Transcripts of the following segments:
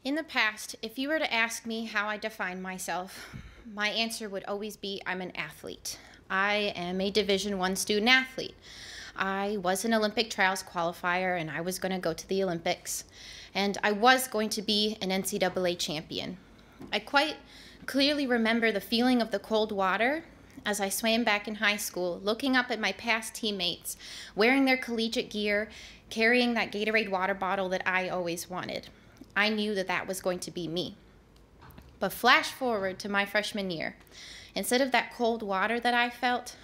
In the past, if you were to ask me how I define myself, my answer would always be I'm an athlete. I am a Division I student athlete. I was an Olympic trials qualifier and I was going to go to the Olympics. And I was going to be an NCAA champion. I quite clearly remember the feeling of the cold water as I swam back in high school, looking up at my past teammates, wearing their collegiate gear, carrying that Gatorade water bottle that I always wanted. I knew that that was going to be me. But flash forward to my freshman year. Instead of that cold water that I felt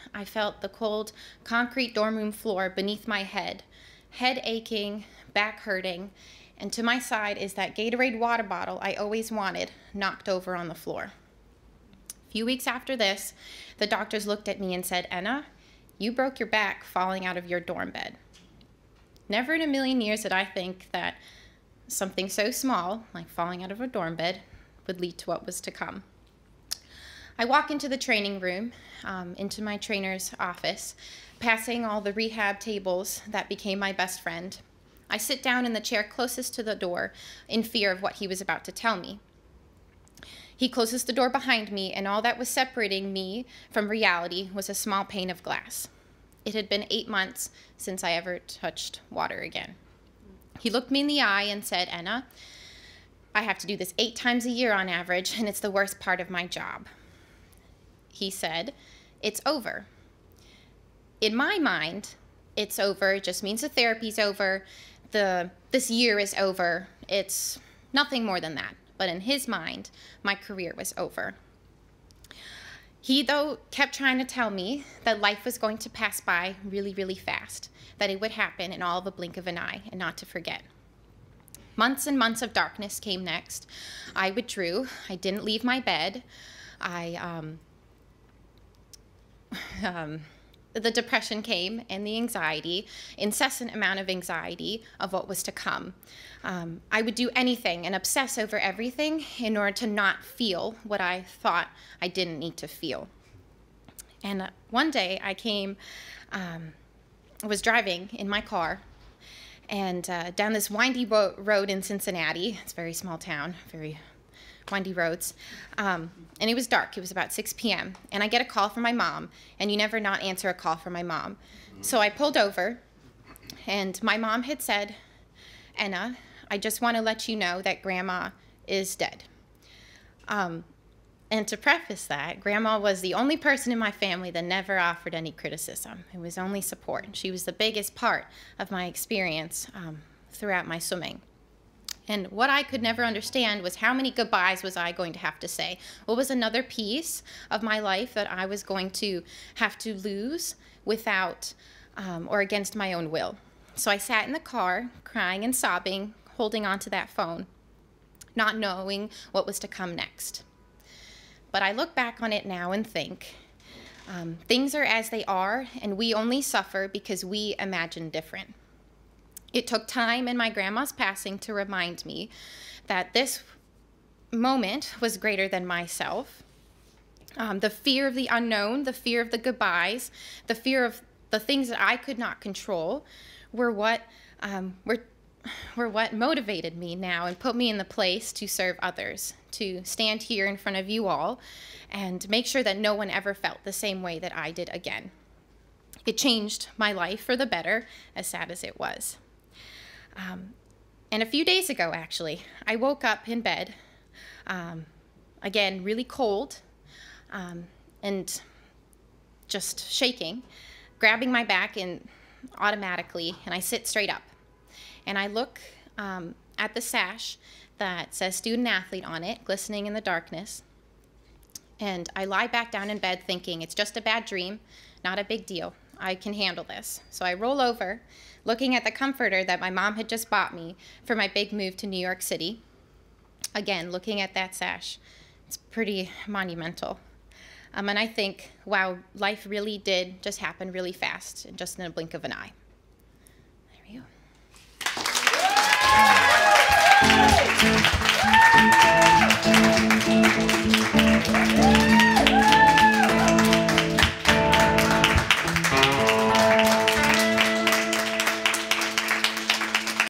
the cold concrete dorm room floor beneath my head aching, back hurting, and to my side is that Gatorade water bottle I always wanted, knocked over on the floor. A few weeks after this, the doctors looked at me and said, "Enna, you broke your back falling out of your dorm bed." Never in a million years did I think that something so small, like falling out of a dorm bed, would lead to what was to come. I walk into the training room, into my trainer's office, passing all the rehab tables that became my best friend. I sit down in the chair closest to the door in fear of what he was about to tell me. He closes the door behind me, and all that was separating me from reality was a small pane of glass. It had been 8 months since I ever touched water again. He looked me in the eye and said, "Enna, I have to do this 8 times a year on average, and it's the worst part of my job." He said, "It's over." In my mind, it's over. It just means the therapy's over. This year is over. It's nothing more than that. But in his mind, my career was over. He, though, kept trying to tell me that life was going to pass by really, really fast, that it would happen in all of a blink of an eye, and not to forget. Months and months of darkness came next. I withdrew. I didn't leave my bed. The depression came and the anxiety, incessant amount of anxiety of what was to come. I would do anything and obsess over everything in order to not feel what I thought I didn't need to feel. And one day I was driving in my car and down this windy road in Cincinnati. It's a very small town, very windy roads. And it was dark. It was about 6 p.m. And I get a call from my mom, and you never not answer a call from my mom. So I pulled over, and my mom had said, "Enna, I just want to let you know that Grandma is dead." And to preface that, Grandma was the only person in my family that never offered any criticism. It was only support. She was the biggest part of my experience throughout my swimming. And what I could never understand was how many goodbyes was I going to have to say? What was another piece of my life that I was going to have to lose without or against my own will? So I sat in the car, crying and sobbing, holding onto that phone, not knowing what was to come next. But I look back on it now and think, things are as they are, and we only suffer because we imagine different. It took time in my grandma's passing to remind me that this moment was greater than myself. The fear of the unknown, the fear of the goodbyes, the fear of the things that I could not control were what motivated me now and put me in the place to serve others, to stand here in front of you all and make sure that no one ever felt the same way that I did again. It changed my life for the better, as sad as it was. And a few days ago, actually, I woke up in bed, again, really cold, and just shaking, grabbing my back and automatically, and I sit straight up. And I look at the sash that says student athlete on it, glistening in the darkness, and I lie back down in bed thinking, it's just a bad dream, not a big deal. I can handle this. So I roll over, looking at the comforter that my mom had just bought me for my big move to New York City. Again, looking at that sash, it's pretty monumental. And I think, wow, life really did just happen really fast, just in a blink of an eye.